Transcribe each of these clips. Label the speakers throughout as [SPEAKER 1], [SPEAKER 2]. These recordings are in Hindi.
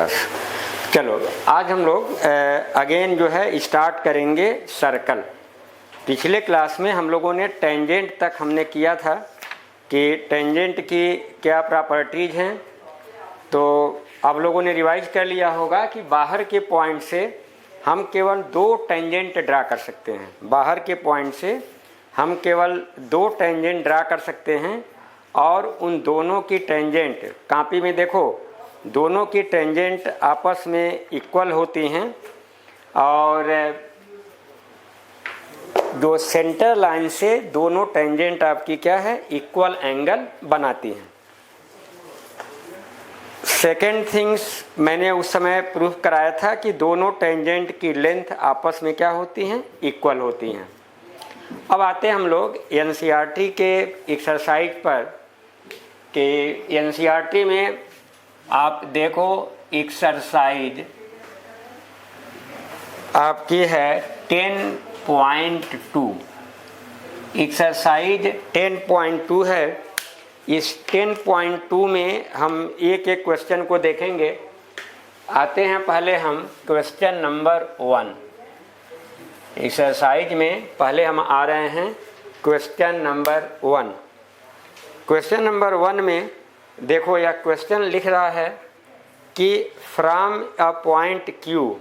[SPEAKER 1] बस चलो, आज हम लोग अगेन जो है स्टार्ट करेंगे सर्कल। पिछले क्लास में हम लोगों ने टेंजेंट तक हमने किया था कि टेंजेंट की क्या प्रॉपर्टीज हैं। तो आप लोगों ने रिवाइज कर लिया होगा कि बाहर के पॉइंट से हम केवल दो टेंजेंट ड्रा कर सकते हैं। बाहर के पॉइंट से हम केवल दो टेंजेंट ड्रा कर सकते हैं और उन दोनों की टेंजेंट, कॉपी में देखो, दोनों की टेंजेंट आपस में इक्वल होती हैं और जो सेंटर लाइन से दोनों टेंजेंट आपकी क्या है, इक्वल एंगल बनाती हैं। सेकेंड थिंग्स मैंने उस समय प्रूफ कराया था कि दोनों टेंजेंट की लेंथ आपस में क्या होती हैं, इक्वल होती हैं। अब आते हैं हम लोग एनसीईआरटी के एक्सरसाइज पर कि एनसीईआरटी में आप देखो एक्सरसाइज आपकी है 10.2। एक्सरसाइज 10.2 है। इस 10.2 में हम एक एक क्वेश्चन को देखेंगे। आते हैं पहले हम क्वेश्चन नंबर 1। एक्सरसाइज में पहले हम आ रहे हैं क्वेश्चन नंबर 1। क्वेश्चन नंबर 1 में देखो, यह क्वेश्चन लिख रहा है कि from a point Q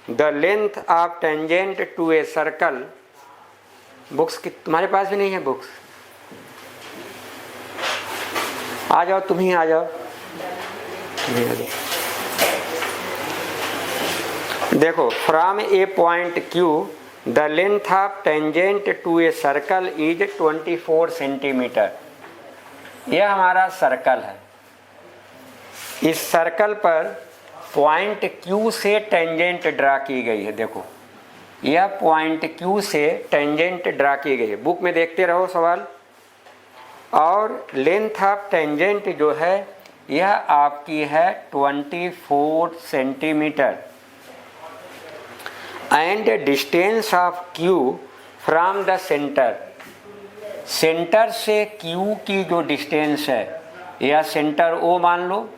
[SPEAKER 1] the length of tangent to a circle. Books की तुम्हारे पास भी नहीं है बुक्स? आ जाओ, तुम ही आ जाओ, देखो, from a point Q the length of tangent to a circle is 24 centimetre. यह हमारा सर्कल है। इस सर्कल पर पॉइंट Q से टेंजेंट ड्रा की गई है। देखो, यह पॉइंट Q से टेंजेंट ड्रा की गई है। बुक में देखते रहो सवाल। और लेंथ ऑफ टेंजेंट जो है यह आपकी है 24 centimetre and distance of Q from the centre. Centre से Q की जो डिस्टेंस है, यह सेंटर O मान लो,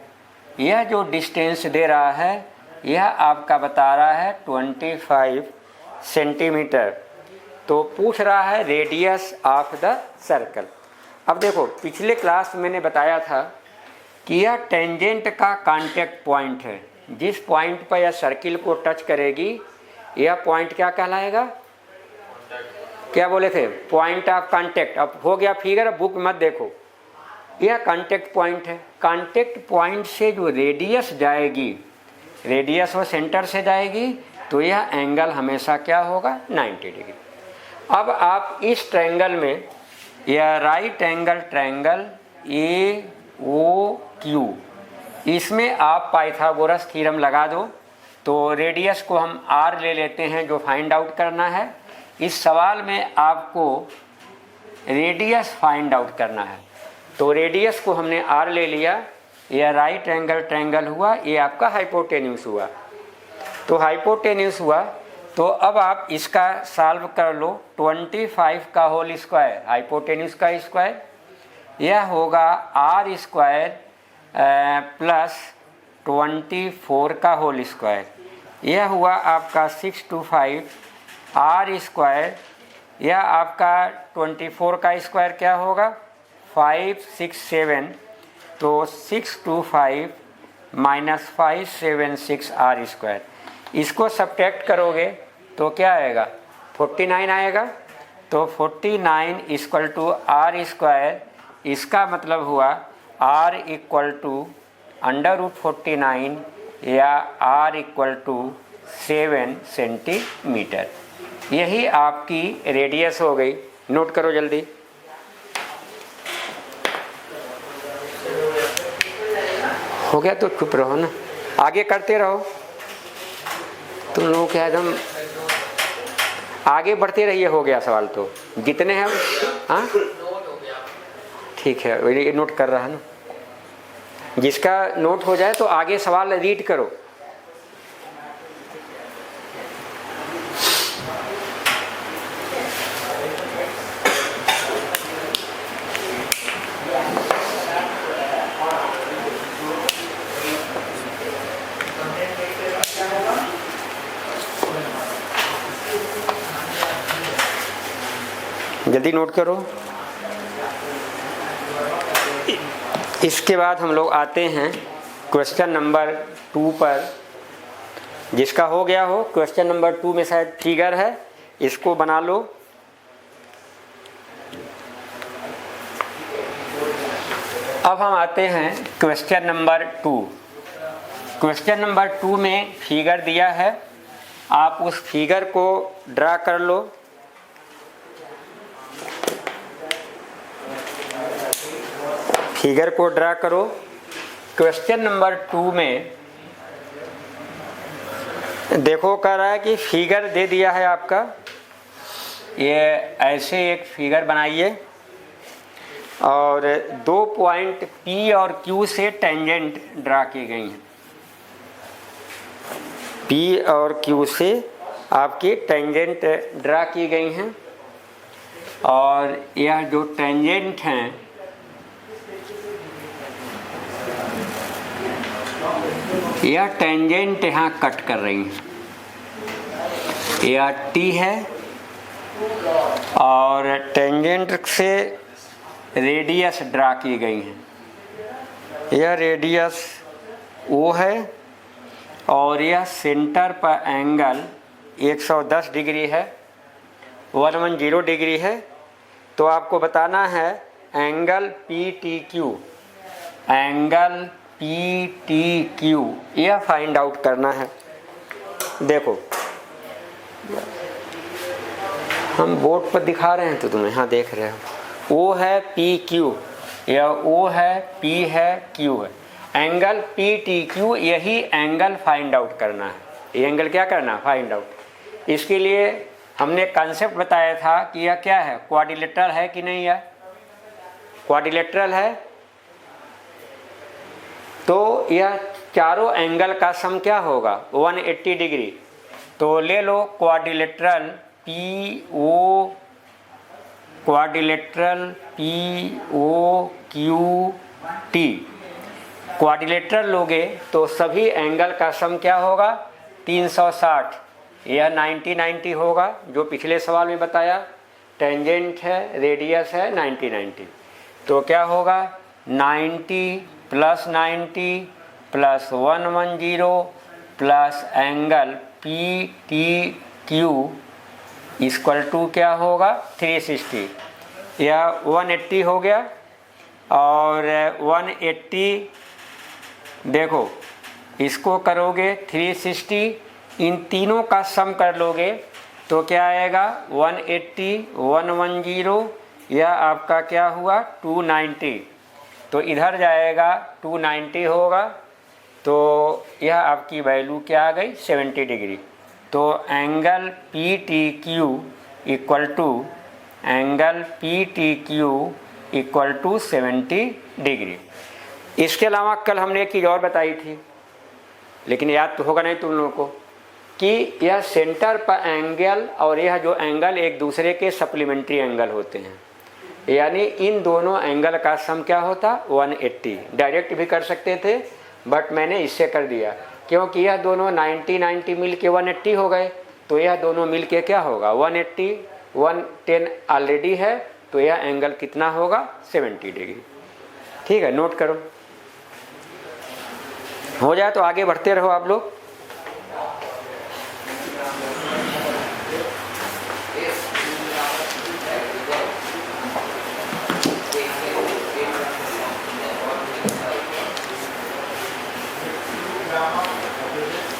[SPEAKER 1] यह जो डिस्टेंस दे रहा है यह आपका बता रहा है 25 सेंटीमीटर। तो पूछ रहा है रेडियस ऑफ द सर्कल। अब देखो, पिछले क्लास में मैंने बताया था कि यह टेंजेंट का कांटेक्ट पॉइंट है। जिस पॉइंट पर यह सर्किल को टच करेगी यह पॉइंट क्या कहलाएगा? क्या बोले थे? Point of contact. अब हो गया फिगर, बुक मत देखो, यह कांटेक्ट पॉइंट है। कांटेक्ट पॉइंट से जो रेडियस जाएगी, रेडियस वो सेंटर से जाएगी, तो यह एंगल हमेशा क्या होगा? 90 डिग्री। अब आप इस ट्रायंगल में, यह राइट एंगल ट्रायंगल AOQ, इसमें आप पाइथागोरस थ्योरम लगा दो। तो रेडियस को हम R ले लेते हैं जो फाइंड आउट करना है। इस सवाल में आपको रेडियस फाइंड आउट करना है। तो रेडियस को हमने R ले लिया। यह राइट एंगल ट्रायंगल हुआ, ये आपका हाइपोटेन्यूस हुआ। तो हाइपोटेन्यूस हुआ, तो अब आप इसका सॉल्व कर लो। 25 का होल स्क्वायर, हाइपोटेन्यूस का स्क्वायर, यह होगा R स्क्वायर प्लस 24 का होल स्क्वायर। यह हुआ आपका 625 R स्क्वायर। यह आपका 24 का स्क्वायर क्या होगा? 567। तो 625 माइनस 576 R स्क्वायर। इसको सब्ट्रैक्ट करोगे तो क्या आएगा? 49 आएगा। तो 49 इक्वल टू R स्क्वायर। इसका मतलब हुआ R इक्वल टू √49 या R इक्वल टू 7 सेंटीमीटर। यही आपकी रेडियस हो गई। नोट करो जल्दी। हो गया तो चुप रहो ना, आगे करते रहो। तुम लोग क्या एकदम आगे बढ़ते रहिए। हो गया सवाल तो जितने हैं। हाँ ठीक है, ये नोट कर रहा है ना। जिसका नोट हो जाए तो आगे सवाल रीड करो। जल्दी नोट करो। इसके बाद हम लोग आते हैं क्वेश्चन नंबर 2 पर। जिसका हो गया हो, क्वेश्चन नंबर 2 में शायद फिगर है, इसको बना लो। अब हम आते हैं क्वेश्चन नंबर 2। क्वेश्चन नंबर 2 में फिगर दिया है, आप उस फिगर को ड्रा कर लो। फिगर को ड्रा करो। क्वेश्चन नंबर 2 में देखो कह रहा है कि फिगर दे दिया है आपका, ये ऐसे एक फिगर बनाइए और 2 पॉइंट P और Q से टेंजेंट ड्रा की गई हैं। P और Q से आपकी टेंजेंट ड्रा की गई हैं और यह जो टेंजेंट हैं यह टेंजेंट यहाँ कट कर रही हैं। यह T है और टेंजेंट से रेडियस ड्रा की गई है। यह रेडियस O है और यह सेंटर पर एंगल 110 डिग्री है, 110 डिग्री है। तो आपको बताना है एंगल PTQ, एंगल PTQ यह फाइंड आउट करना है। देखो हम बोर्ड पर दिखा रहे हैं तो तुम्हें हाँ देख रहे हो। O है PQ, यह O है, P है, Q है। एंगल PTQ यही एंगल फाइंड आउट करना है। ये एंगल क्या करना, फाइंड आउट। इसके लिए हमने कॉन्सेप्ट बताया था कि यह क्या है, क्वाड्रिलेटरल है कि नहीं है। क्वाड्रिलेटरल है तो यह चारों एंगल का सम क्या होगा, 180 डिग्री। तो ले लो quadrilateral PO, quadrilateral POQT। Quadrilateral लोगे तो सभी एंगल का सम क्या होगा, 360। यह 90-90 होगा, जो पिछले सवाल में बताया। टेंजेंट है, रेडियस है 90-90। तो क्या होगा 90 + 90 + 110 plus angle PTQ equal to क्या होगा 360। यह 180 हो गया और 180 देखो इसको करोगे 360, इन तीनों का सम कर लोगे तो क्या आएगा 180, 110, यह आपका क्या हुआ 290। तो इधर जाएगा 290 होगा, तो यह आपकी वैल्यू क्या आ गई 70 डिग्री। तो angle PTQ equal to angle PTQ equal to 70 degree. इसके अलावा कल हमने एक चीज़ और बताई थी, लेकिन याद तो होगा नहीं तुम लोगों को, कि यह सेंटर पर एंगल और यह जो एंगल एक दूसरे के सप्लीमेंट्री एंगल होते हैं। यानी इन दोनों एंगल का सम क्या होता 180। डायरेक्ट भी कर सकते थे बट मैंने इससे कर दिया, क्योंकि यह दोनों 90-90 मिल के 180 हो गए। तो यह दोनों मिल के क्या होगा 180, 110 ऑलरेडी है, तो यह एंगल कितना होगा 70 डिग्री। ठीक है, नोट करो। हो जाए तो आगे बढ़ते रहो आप लोग।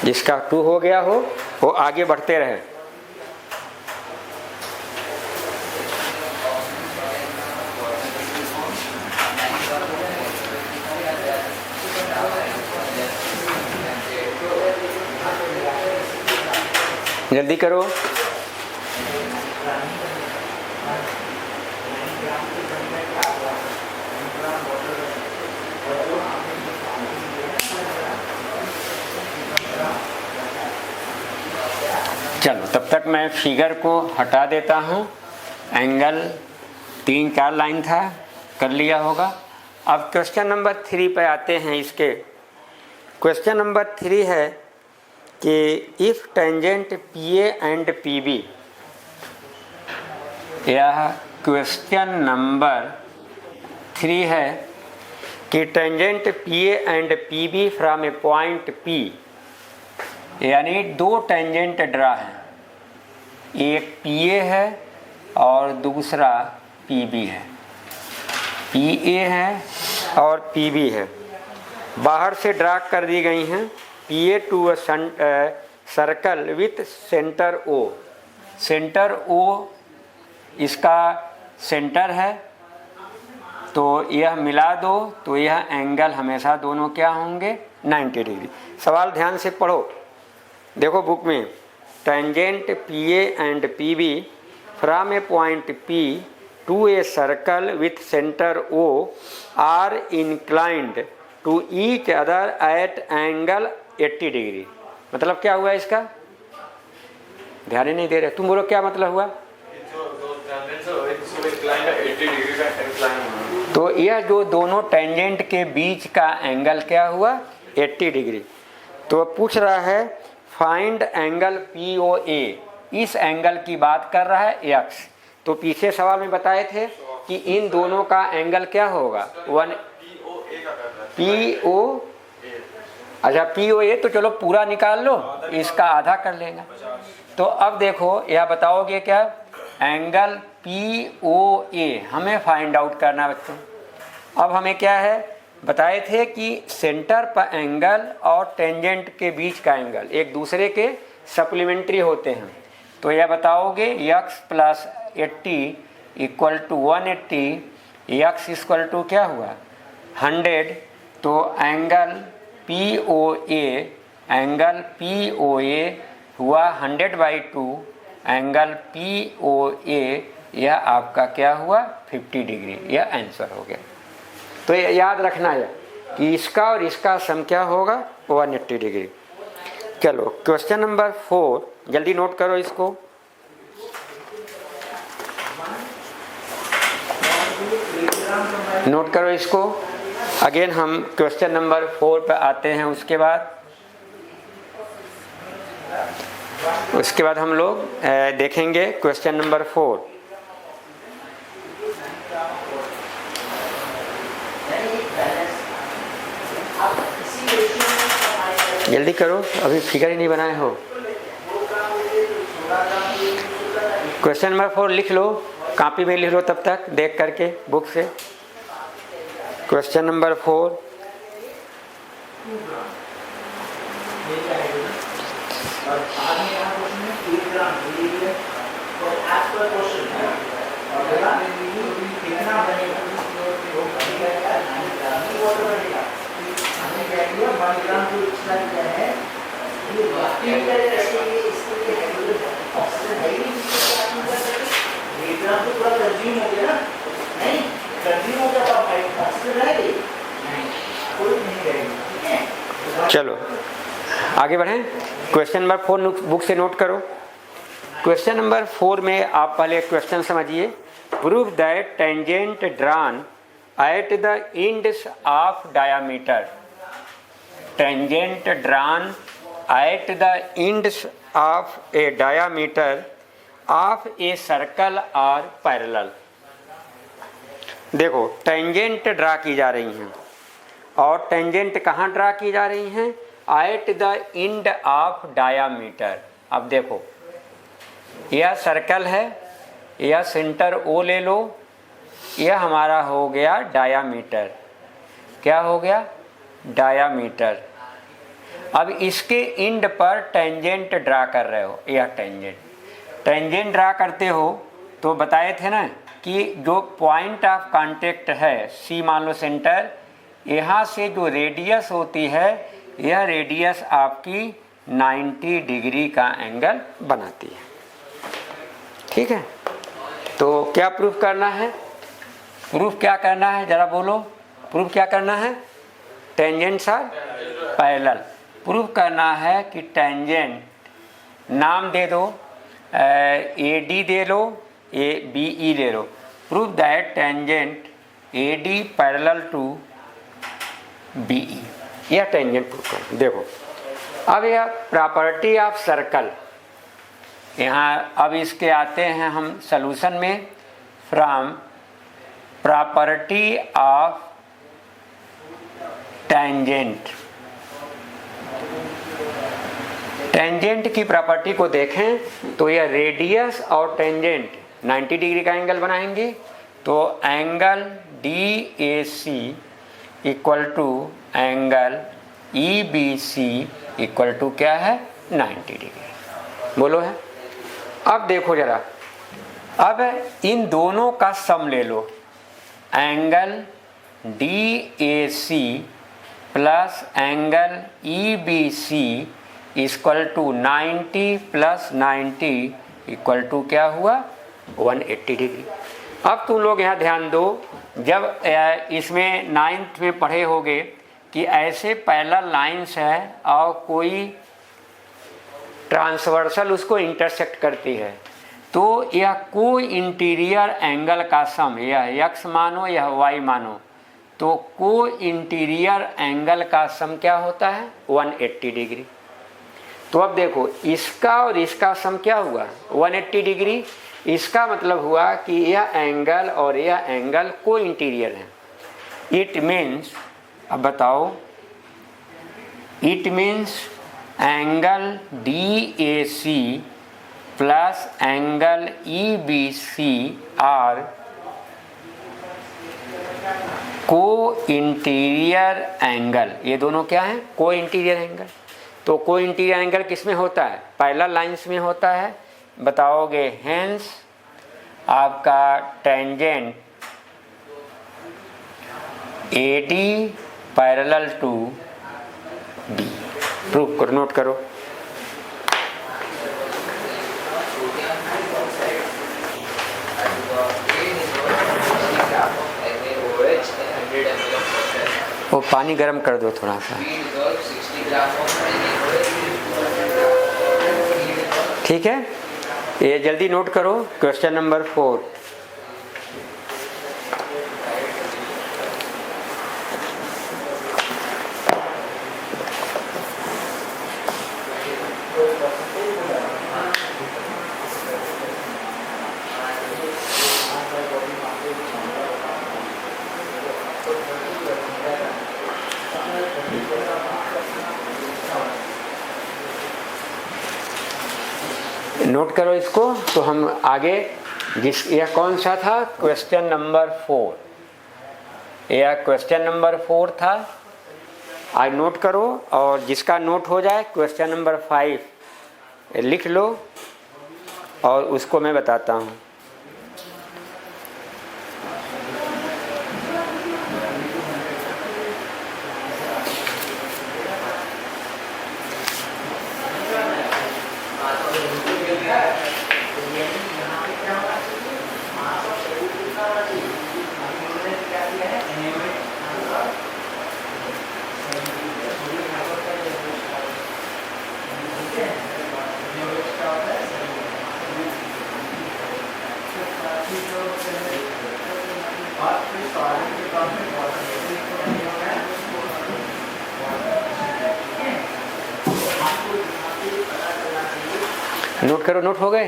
[SPEAKER 1] जिसका 2 हो गया हो वो आगे बढ़ते रहे। जल्दी करो। चलो तब तक मैं फिगर को हटा देता हूँ। एंगल 3-4 लाइन था, कर लिया होगा। अब क्वेश्चन नंबर 3 पे आते हैं। इसके क्वेश्चन नंबर 3 है कि if tangent PA and PB, यह क्वेश्चन नंबर 3 है कि tangent P A and P B from a point P, यानी दो टेंजेंट ड्रा है, एक पी ए है और दूसरा पी बी है। पी ए है और पी बी है, बाहर से ड्रा कर दी गई हैं। P A to a circle with centre O, centre O इसका सेंटर है, तो यह मिला दो तो यह एंगल हमेशा दोनों क्या होंगे 90 डिग्री। सवाल ध्यान से पढ़ो, देखो बुक में, tangent P A and P B from a point P to a circle with centre O are inclined to each other at angle 80 degree. मतलब क्या हुआ इसका? ध्यान ही नहीं दे रहे, तुम बोलो क्या मतलब हुआ? तो यह जो दोनों टेंजेंट के बीच का एंगल क्या हुआ 80 डिग्री। तो पूछ रहा है फाइंड एंगल पी ओ ए, इस एंगल की बात कर रहा है एक्स। तो पीछे सवाल में बताए थे कि इन दोनों का एंगल क्या होगा पी ओ, अच्छा पी ओ ए, तो चलो पूरा निकाल लो, इसका आधा कर लेगा। तो अब देखो यह बताओगे क्या, एंगल पी ओ ए हमें फाइंड आउट करना बच्चों। अब हमें क्या है, बताए थे कि सेंटर पर एंगल और टेंजेंट के बीच का एंगल एक दूसरे के सप्लीमेंट्री होते हैं। तो यह बताओगे x plus 80 equal to 180, x equal to क्या हुआ 100। तो angle P O A, angle P O A हुआ 100/2, एंगल पी ओ ए यह आपका क्या हुआ 50 डिग्री, यह आंसर हो गया। तो याद रखना है कि इसका और इसका सम क्या होगा 180 डिग्री। चलो क्वेश्चन नंबर 4, जल्दी नोट करो इसको। नोट करो इसको। अगेन हम क्वेश्चन नंबर 4 पे आते हैं। उसके बाद हम लोग देखेंगे क्वेश्चन नंबर 4। जल्दी करो, अभी फिगर ही नहीं बनाए हो। क्वेश्चन नंबर 4 लिख लो, कॉपी में लिख लो तब तक देख करके बुक से। क्वेश्चन नंबर 4, चलो आगे बढ़ें। क्वेश्चन नंबर 4 बुक से नोट करो। क्वेश्चन नंबर 4 में आप पहले क्वेश्चन समझिए। Prove that tangent drawn at the ends of diameter, tangent drawn at the ends of a diameter of a circle are parallel. देखो टेंजेंट ड्रा की जा रही हैं, और टेंजेंट कहाँ ड्रा की जा रही हैं, at the end of diameter. अब देखो यह सर्कल है, यह सेंटर ओ ले लो, यह हमारा हो गया डायामीटर। क्या हो गया डायामीटर। अब इसके एंड पर टेंजेंट ड्रा कर रहे हो, यह टेंजेंट ड्रा करते हो तो बताए थे ना कि जो पॉइंट ऑफ कांटेक्ट है सी मान लो सेंटर, यहाँ से जो रेडियस होती है यह रेडियस आपकी 90 डिग्री का एंगल बनाती है। ठीक है, तो क्या प्रूफ करना है, प्रूफ क्या करना है जरा बोलो, प्रूफ क्या करना है, टेंजेंट्स आर पैरेलल। प्रूफ करना है कि टेंजेंट, नाम दे दो A D they low, A B E ले लो। Proof that tangent A D parallel to B E, यह टेंजेंट प्रूफ कर। देखो अब यह प्रॉपर्टी ऑफ सर्कल, यहाँ अब इसके आते हैं हम सॉल्यूशन में। From property of tangent. Tangent की प्रॉपर्टी को देखें तो यह रेडियस और टेंजेंट 90 डिग्री का एंगल बनाएंगे, तो angle DAC equal to angle EBC equal to क्या है 90 डिग्री। बोलो है। अब देखो जरा, अब इन दोनों का सम ले लो, angle DAC plus angle EBC equal to 90 plus 90 equal to क्या हुआ 180 डिग्री। अब तुम लोग यहाँ ध्यान दो, जब इसमें 9th में पढ़े होगे कि ऐसे पैरेलल लाइंस है और कोई ट्रांसवर्सल उसको इंटरसेक्ट करती है, तो यह कोई इंटीरियर एंगल का सम, यह x मानो या y मानो, तो कोई इंटीरियर एंगल का सम क्या होता है 180 डिग्री। तो अब देखो इसका और इसका सम क्या हुआ 180 डिग्री। इसका मतलब हुआ कि यह एंगल और यह एंगल को इंटीरियर है। इट मीन्स, अब बताओ, it means angle DAC plus angle EBC are co-interior angle. ये दोनों क्या है को इंटीरियर एंगल। तो को इंटीरियर एंगल किस में होता है पैरेलल लाइंस में होता है, बताओगे। हेंस आपका tangent AD parallel to D। Proof करो, नोट करो। वो पानी गर्म कर दो थोड़ा सा, ठीक है। ये जल्दी नोट करो। क्वेश्चन नंबर 4, नोट करो इसको। तो हम आगे यह कौन सा था क्वेश्चन नंबर 4, यह क्वेश्चन नंबर 4 था। आज नोट करो, और जिसका नोट हो जाए क्वेश्चन नंबर 5 लिख लो, और उसको मैं बताता हूँ। नोट करो, नोट हो गए?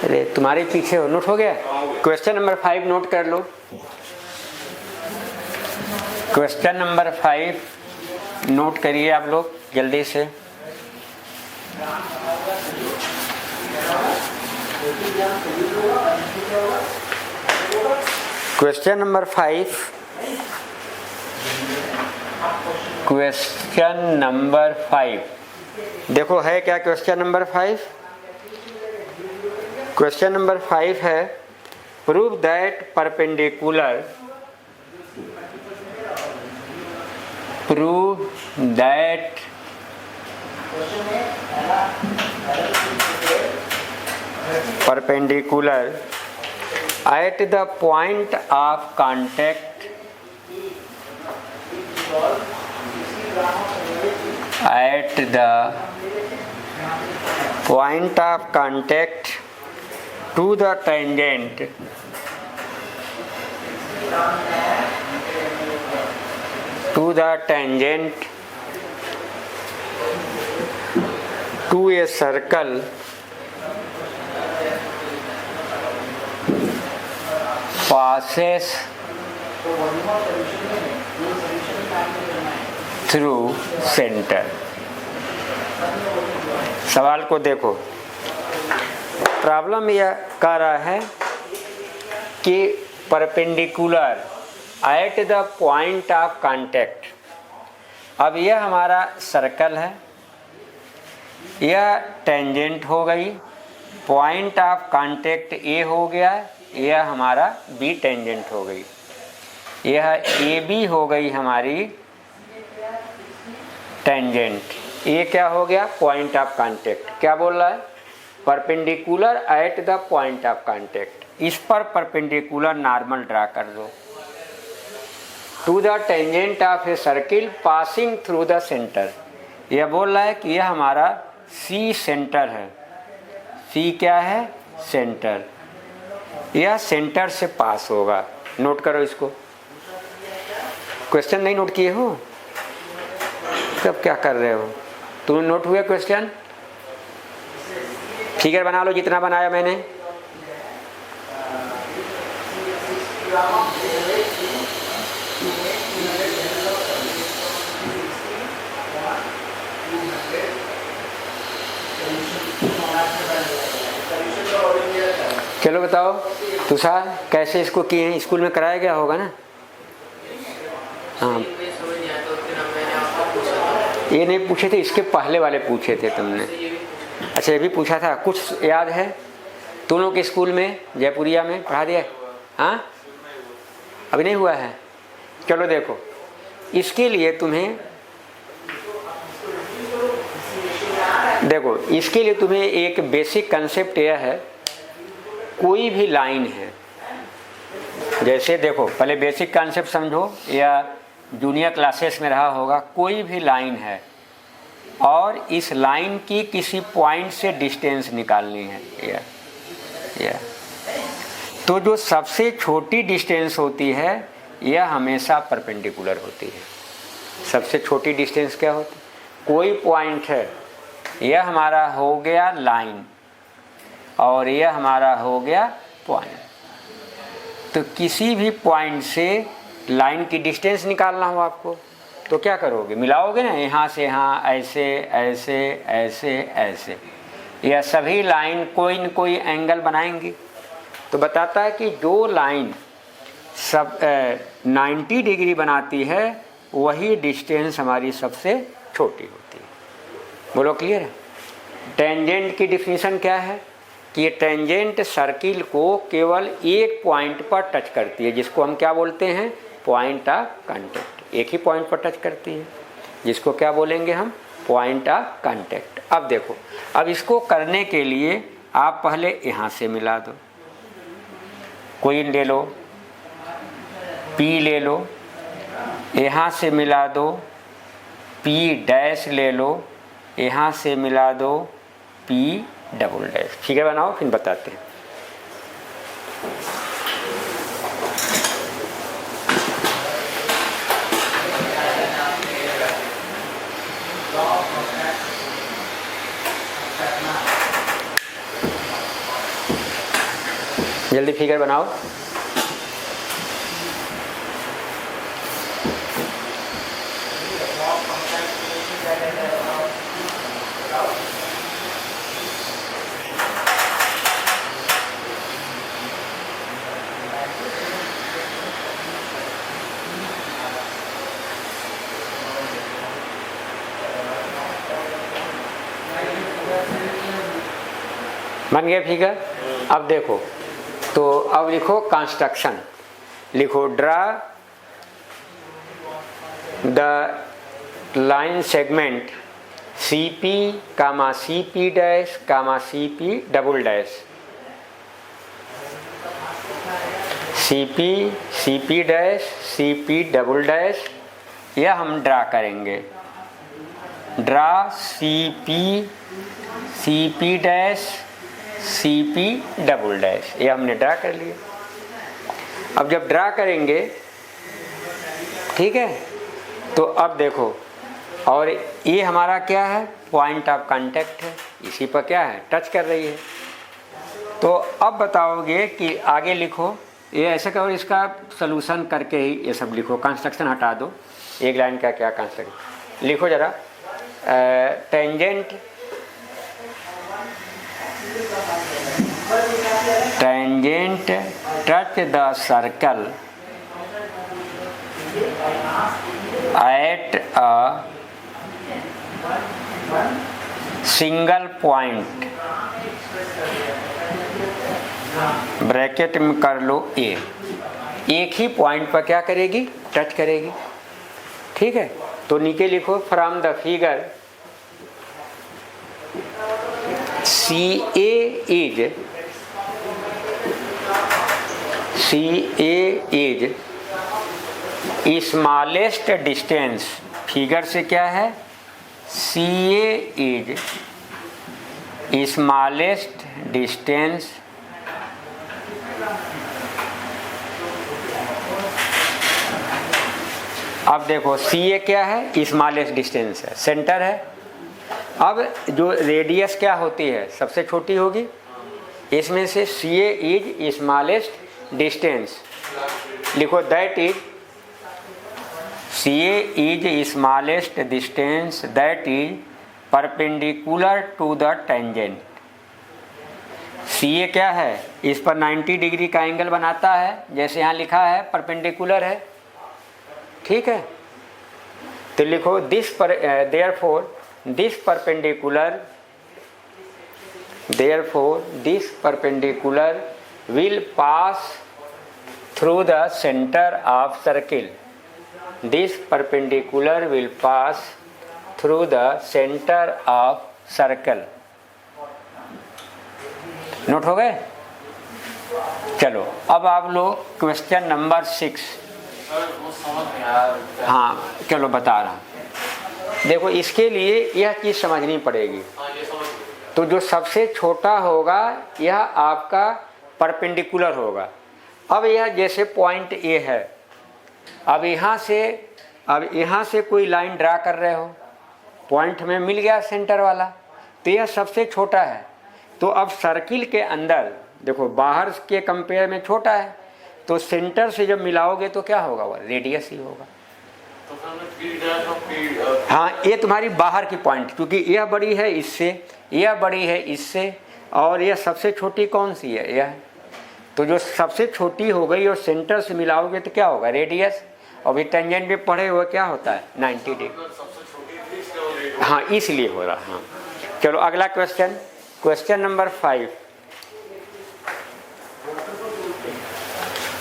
[SPEAKER 1] अरे तुम्हारे पीछे हो, नोट हो गया? क्वेश्चन नंबर 5 नोट कर लो। क्वेश्चन नंबर 5 नोट करिए आप लोग जल्दी से। क्वेश्चन नंबर 5, क्वेश्चन नंबर 5 देखो है क्या क्वेश्चन नंबर 5? क्वेश्चन नंबर 5 है prove that perpendicular, prove that perpendicular at the point of contact, at the point of contact to the tangent, to the tangent to a circle passes through center। सवाल को देखो, प्रॉब्लम यह कह रहा है कि perpendicular at the point of contact. अब यह हमारा सर्कल है, यह टेंजेंट हो गई, पॉइंट ऑफ कांटेक्ट ए हो गया, यह हमारा बी टेंजेंट हो गई, यह ए बी हो गई हमारी टेंजेंट। ये क्या हो गया? Point of contact. क्या बोल रहा है? Perpendicular at the point of contact. इस पर परपेंडिकुलर नॉर्मल ड्रा कर दो to the tangent of a circle passing through the centre. यह बोल रहा है कि यह हमारा सी सेंटर है। सी क्या है? सेंटर। यह सेंटर से पास होगा। नोट करो इसको। क्वेश्चन नहीं नोट किए हो? तब क्या कर रहे हो? तुम नोट हुए क्वेश्चन? फिगर बना लो जितना बनाया मैंने। चलो बताओ तुषार, कैसे इसको किए हैं? स्कूल में कराया गया होगा ना? हाँ, ये नहीं पूछे थे, इसके पहले वाले पूछे थे तुमने। अच्छा, ये भी पूछा था। कुछ याद है? तुम लोग के स्कूल में जयपुरिया में पढ़ा दिया? हाँ, अभी नहीं हुआ है? चलो देखो, इसके लिए तुम्हें एक बेसिक कंसेप्ट यह है, कोई भी लाइन है, जैसे देखो पहले बेसिक कंसेप्ट समझो, या जूनियर क्लासेस में रहा होगा। कोई भी लाइन है और इस लाइन की किसी पॉइंट से डिस्टेंस निकालनी है, यह तो जो सबसे छोटी डिस्टेंस होती है यह हमेशा परपेंडिकुलर होती है। सबसे छोटी डिस्टेंस क्या होती है? कोई पॉइंट है, यह हमारा हो गया लाइन और यह हमारा हो गया पॉइंट। तो किसी भी पॉइंट से लाइन की डिस्टेंस निकालना हो आपको, तो क्या करोगे? मिलाओगे ना, यहाँ से यहाँ, ऐसे ऐसे ऐसे ऐसे, यह सभी लाइन कोई न कोई एंगल बनाएंगी। तो बताता है कि जो लाइन सब 90 डिग्री बनाती है वही डिस्टेंस हमारी सबसे छोटी होती है। बोलो क्लियर है? टेंजेंट की डिफिनीशन क्या है? कि ये टेंजेंट सर्किल को केवल एक पॉइंट पर टच करती है, जिसको हम क्या बोलते हैं? Point of contact. एक ही पॉइंट पर टच करती है, जिसको क्या बोलेंगे हम? Point of contact. अब देखो, अब इसको करने के लिए आप पहले यहाँ से मिला दो, कोई ले लो, P ले लो, यहाँ से मिला दो, P डैश ले लो, यहाँ से मिला दो, P डबल डैश। ठीक है, बनाओ फिर बताते हैं। जल्दी फिगर बनाओ। बन गया फिगर? अब देखो, तो अब लिखो कंस्ट्रक्शन। लिखो draw the line segment CP comma CP dash comma CP double dash. CP CP dash CP double dash, यह हम ड्रा करेंगे। Draw CP CP dash CP double dash, ये हमने ड्रा कर लिया। अब जब ड्रा करेंगे, ठीक है, तो अब देखो, और ये हमारा क्या है? पॉइंट ऑफ कांटेक्ट है, इसी पर क्या है? टच कर रही है। तो अब बताओगे कि आगे लिखो ये ऐसा करो, इसका सलूशन करके ही ये सब लिखो, कंस्ट्रक्शन हटा दो, एक लाइन का क्या कंस्ट्रक्शन लिखो जरा। Tangent touch the circle at a single point, bracket में कर लो ए, एक ही पॉइंट पर क्या करेगी, टच करेगी। ठीक है, तो नीचे लिखो from the figure CA is smallest distance. Figure से क्या है, CA इज स्मॉलेस्ट डिस्टेंस अब देखो CA क्या है, स्मॉलेस्ट डिस्टेंस है, सेंटर है। अब जो रेडियस क्या होती है, सबसे छोटी होगी, इसमें से CA इज स्मॉलेस्ट डिस्टेंस लिखो, that is CA is smallest distance that is perpendicular to the tangent. CA क्या है, इस पर 90 डिग्री का एंगल बनाता है, जैसे यहाँ लिखा है परपेंडिकुलर है। ठीक है, तो लिखो therefore this perpendicular will pass through the centre of circle. This perpendicular will pass through the centre of circle. Note हो गए? चलो अब आप लोग क्वेश्चन नंबर 6। हाँ चलो बता रहा हूँ। देखो इसके लिए यह चीज़ समझनी पड़ेगी। तो जो सबसे छोटा होगा यह आपका परपेंडिकुलर होगा। अब यह जैसे पॉइंट ए है, अब यहाँ से कोई लाइन ड्रा कर रहे हो, पॉइंट में मिल गया सेंटर वाला, तो यह सबसे छोटा है। तो अब सर्किल के अंदर देखो बाहर के कंपेयर में छोटा है, तो सेंटर से जब मिलाओगे तो क्या होगा, वह रेडियस ही होगा। हाँ ये तुम्हारी बाहर की पॉइंट, क्योंकि यह बड़ी है इससे, यह बड़ी है इससे, और यह सबसे छोटी कौन सी है, यह। तो जो सबसे छोटी हो गई और सेंटर से मिलाओगे तो क्या होगा, रेडियस। और भी टेंजेंट में पढ़े हुए क्या होता है, 90 डिग्री। हाँ इसलिए हो रहा। हाँ चलो अगला question, question number 5।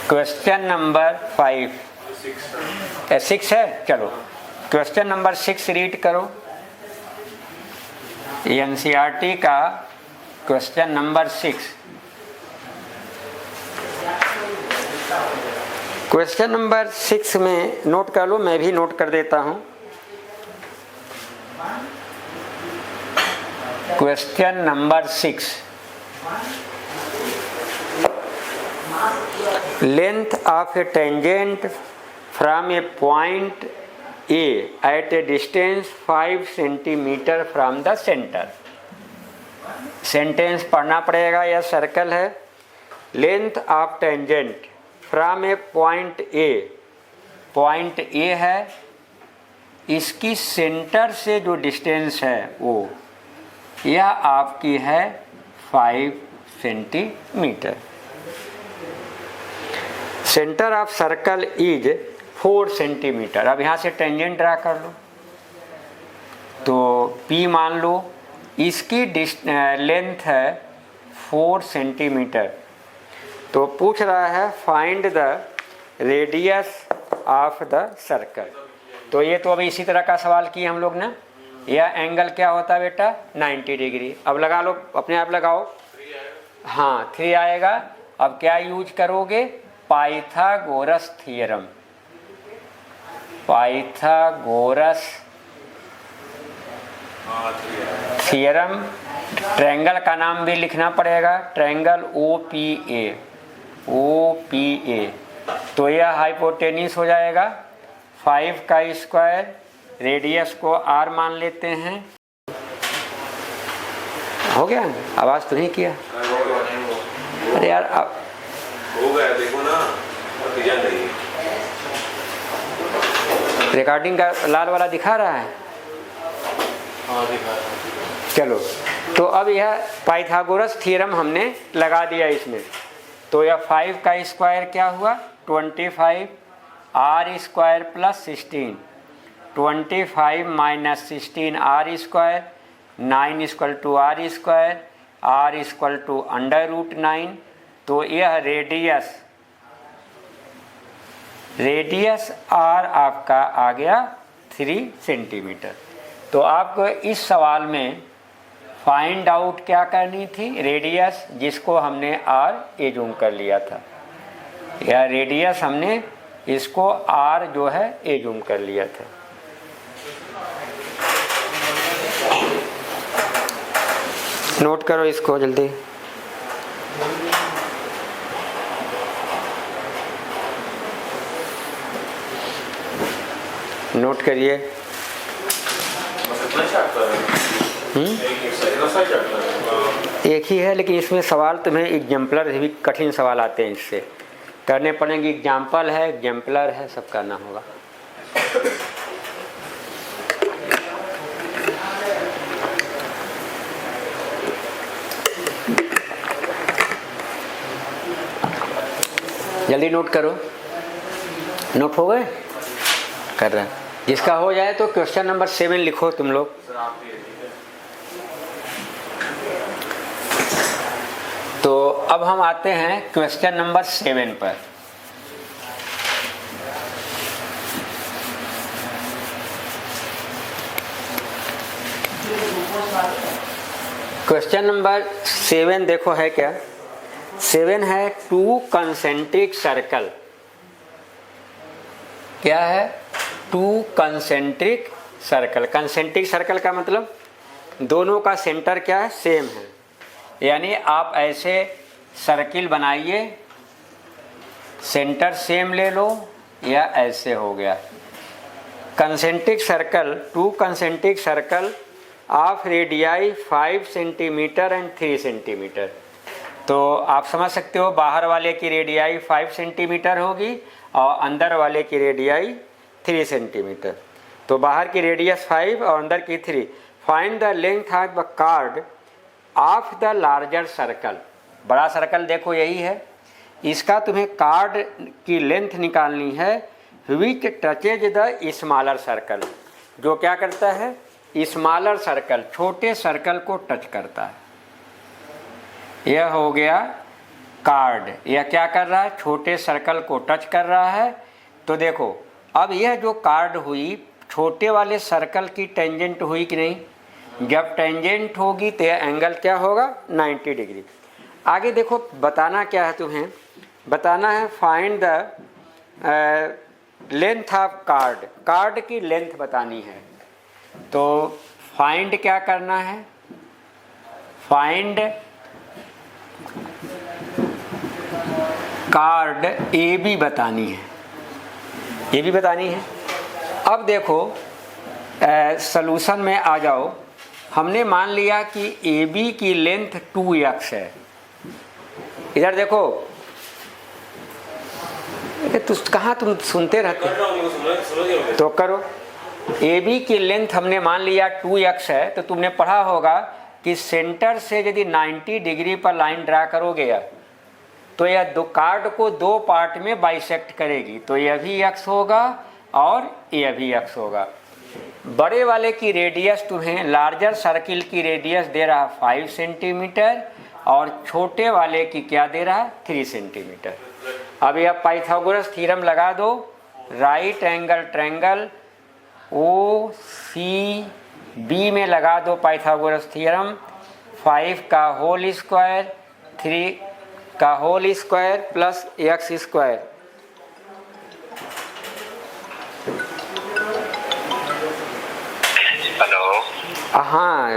[SPEAKER 1] Question number 5 6 है। चलो क्वेश्चन नंबर 6 रीड करो। एनसीईआरटी का क्वेश्चन नंबर 6। क्वेश्चन नंबर 6 में नोट कर लो, मैं भी नोट कर देता हूं। Question number 6, length of a tangent from a point A at a distance 5 centimeter from the center। Sentence पढ़ना पड़ेगा, यह सर्कल है। Length of tangent from a point A, point A है, इसकी सेंटर से जो डिस्टेंस है वो यह आपकी है 5 centimetre. Centre of circle is 4 centimetre. अब यहाँ से टेंजेंट ड्रा कर लो, तो P मान लो, इसकी लेंथ है 4 सेंटीमीटर। तो पूछ रहा है find the radius of the circle. तो ये तो अभी इसी तरह का सवाल किए हम लोग ना। यह एंगल क्या होता है बेटा, 90 डिग्री। अब लगा लो, अपने आप लगाओ। हाँ 3 आएगा। अब क्या यूज करोगे, Pythagoras theorem. Pythagoras theorem. Triangle का नाम भी लिखना पड़ेगा, ट्रायंगल OPA। OPA तो यह हाइपोटेन्यूस हो जाएगा 5 का स्क्वायर, रेडियस को R मान लेते हैं। हो गया, आवाज तो नहीं किया। अरे यार
[SPEAKER 2] हो गया देखो ना, नतीजा नहीं।
[SPEAKER 1] रिकॉर्डिंग का लाल वाला दिखा रहा है?
[SPEAKER 2] हाँ दिखा रहा है।
[SPEAKER 1] चलो, तो अब यह पाइथागोरस थ्योरम हमने लगा दिया इसमें। तो यह 5 का स्क्वायर क्या हुआ? 25 r square plus 16, 25 minus 16 r square, 9 equal to r square, r equal to √9। तो यह रेडियस आर आपका आ गया 3 सेंटीमीटर। तो आपको इस सवाल में फाइंड आउट क्या करनी थी? रेडियस, जिसको हमने आर एज्यूम कर लिया था। यह रेडियस हमने इसको आर जो है एज्यूम कर लिया था। नोट करो इसको जल्दी। नोट करिए। एक ही है, लेकिन इसमें सवाल तुम्हें एग्जाम्पलर भी कठिन सवाल आते हैं, इससे करने पड़ेंगे। एग्जाम्पल है, एग्जाम्पलर है, सब करना होगा। जल्दी नोट करो। नोट हो गए? कर रहा है। जिसका हो जाए तो क्वेश्चन नंबर 7 लिखो तुम लोग। तो अब हम आते हैं क्वेश्चन नंबर 7 पर। क्वेश्चन नंबर 7 देखो है क्या? 7 है 2 कंसेंट्रिक सर्कल। क्या है? 2 कंसेंट्रिक सर्कल। कंसेंट्रिक सर्कल का मतलब दोनों का सेंटर क्या है? सेम है। यानी आप ऐसे सर्किल बनाइए, सेंटर सेम ले लो, या ऐसे हो गया concentric circle. 2 concentric circle of radii 5 centimetre and 3 centimetre. तो आप समझ सकते हो, बाहर वाले की रेडियाई 5 सेंटीमीटर होगी और अंदर वाले की रेडियाई 3 सेंटीमीटर। तो बाहर की रेडियस 5 और अंदर की 3। Find the length of the card of the larger circle. बड़ा सर्कल देखो यही है, इसका तुम्हें कार्ड की लेंथ निकालनी है। विच टचेज द स्मॉलर सर्कल, जो क्या करता है? स्मॉलर सर्कल, छोटे सर्कल को टच करता है। यह हो गया कार्ड। यह क्या कर रहा है? छोटे सर्कल को टच कर रहा है। तो देखो, अब यह जो कार्ड हुई, छोटे वाले सर्कल की टेंजेंट हुई कि नहीं? जब टेंजेंट होगी तो यह एंगल क्या होगा? 90 डिग्री। आगे देखो, बताना क्या है तुम्हें? बताना है find the length of card. Card की लेंथ बतानी है। तो फाइंड क्या करना है? फाइंड कार्ड AB बतानी है। AB बतानी है। अब देखो, सॉल्यूशन में आ जाओ। हमने मान लिया कि AB की लेंथ 2x है। इधर देखो, कहाँ तुम सुनते रहते? तो करो। AB की लेंथ हमने मान लिया 2x है। तो तुमने पढ़ा होगा कि सेंटर से यदि 90 डिग्री पर लाइन ड्रा करोगे तो यह दो कार्ड को 2 पार्ट में बाइसेक्ट करेगी। तो यह भी x होगा और यह भी x होगा। बड़े वाले की रेडियस तुम्हें, लार्जर सर्किल की रेडियस दे रहा 5 सेंटीमीटर और छोटे वाले की क्या दे रहा? 3 सेंटीमीटर। अब यह पाइथागोरस थ्योरम लगा दो। राइट एंगल ट्रायंगल OCB में लगा दो पाइथागोरस थ्योरम। 5 का होल स्क्वायर, 3 का whole square plus x square.
[SPEAKER 2] Hello.
[SPEAKER 1] हाँ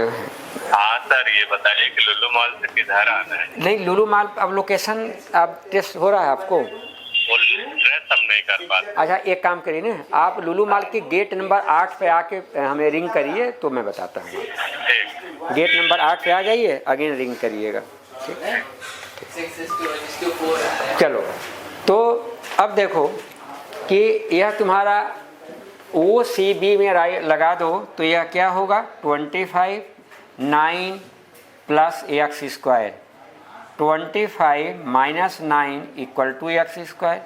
[SPEAKER 2] सर, ये बताइए कि लुलु मॉल से किधर आना है?
[SPEAKER 1] नहीं, लुलु मॉल अब लोकेशन अब टेस्ट हो रहा है आपको?
[SPEAKER 2] वो ड्रेस हम नहीं कर पाते।
[SPEAKER 1] अच्छा, एक काम करिए ना, आप लुलु मॉल के गेट नंबर 8 पे आके हमें रिंग करिए तो मैं बताता हूँ।
[SPEAKER 2] ठीक।
[SPEAKER 1] गेट नंबर 8 पे आ जाइए, अगेन रिंग करिएगा। ठीक। चलो, तो अब देखो कि यह तुम्हारा ओ सी बी में लगा दो तो यह क्या होगा 25 9 plus x square, 25 minus 9 equal to x square,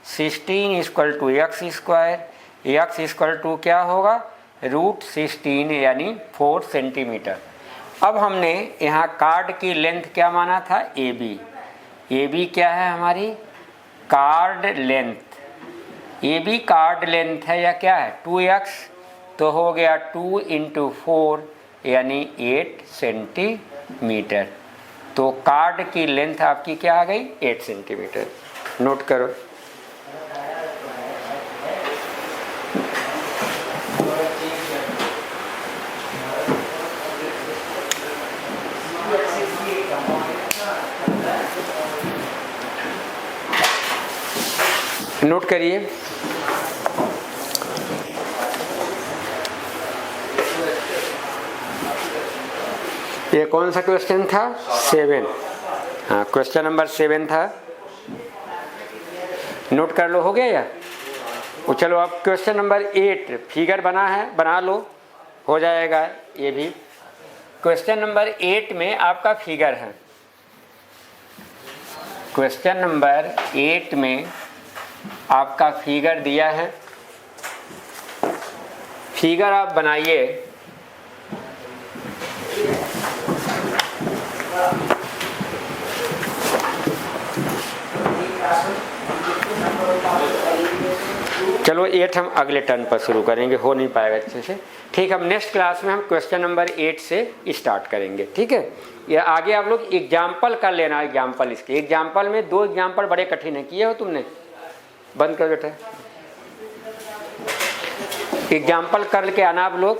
[SPEAKER 1] 16 equal to x square, x equal to क्या होगा √16 यानी 4 सेंटीमीटर। अब हमने यहाँ कार्ड की लेंथ क्या माना था ए बी क्या है हमारी chord length, A B chord length है या क्या है 2x, तो हो गया 2 × 4 यानी 8 सेंटीमीटर। तो कार्ड की लेंथ आपकी क्या आ गई 8 सेंटीमीटर। नोट करो। नोट करिए। ये कौन सा क्वेश्चन था 7, हाँ क्वेश्चन नंबर 7 था। नोट कर लो, हो गया या? वो चलो अब क्वेश्चन नंबर 8 फिगर बना है, बना लो, हो जाएगा ये भी। क्वेश्चन नंबर 8 में आपका फिगर है, क्वेश्चन नंबर 8 में आपका फिगर दिया है, फिगर आप बनाइए। चलो 8 हम अगले टर्न पर शुरू करेंगे, हो नहीं पाएगा अच्छे से। ठीक, हम नेक्स्ट क्लास में हम क्वेश्चन नंबर 8 से स्टार्ट करेंगे। ठीक है, ये आगे आप लोग एग्जाम्पल कर लेना। एग्जाम्पल इसके एग्जाम्पल में 2 एग्जाम्पल बड़े कठिन है, किए हो तुमने? बंद कर बेटा, एग्जाम्पल कर के आना आप लोग।